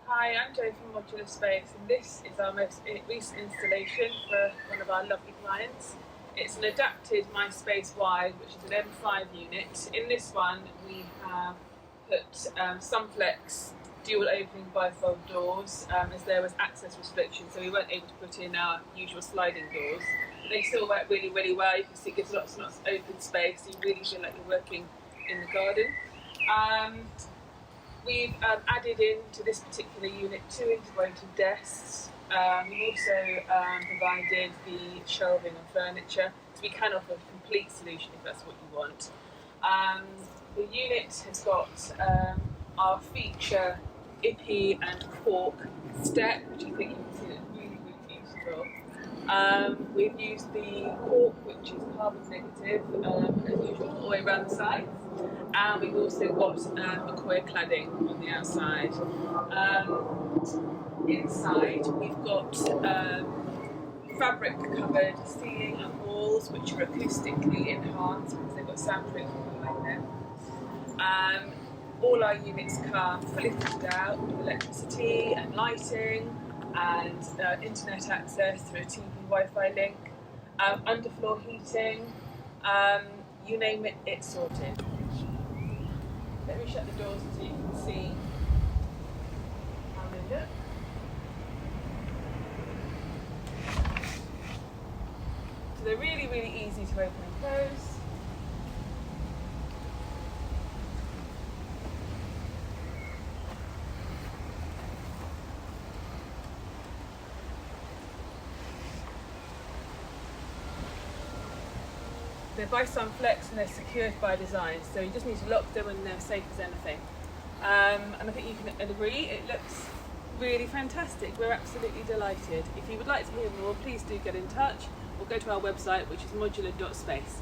Hi, I'm Jo from Modulr Space, and this is our most recent installation for one of our lovely clients. It's an adapted My Space wide, which is an M5 unit. In this one, we have put Sunflex dual opening bifold doors, as there was access restrictions, so we weren't able to put in our usual sliding doors. But they still work really, really well. You can see it gives lots and lots of open space, so you really feel like you're working in the garden. We've added into this particular unit 2 integrated desks. We've also provided the shelving and furniture, so we can offer a complete solution if that's what you want. The unit has got our feature ippy and cork step, which I think you can see is really, really beautiful. We've used the cork, which is carbon negative, as usual, all the way around the sides. And we've also got McCoy cladding on the outside. Inside we've got fabric covered ceiling and walls, which are acoustically enhanced because they've got soundproofing behind them. All our units come fully fitted out with electricity and lighting and internet access through a TV Wi-Fi link, underfloor heating, you name it, it's sorted. Let me shut the doors so you can see how they look. So they're really, really easy to open and close. They're by Sunflex and they're secured by design, so you just need to lock them and they're safe as anything. And I think you can agree, it looks really fantastic. We're absolutely delighted. If you would like to hear more, please do get in touch or go to our website, which is modulr.space.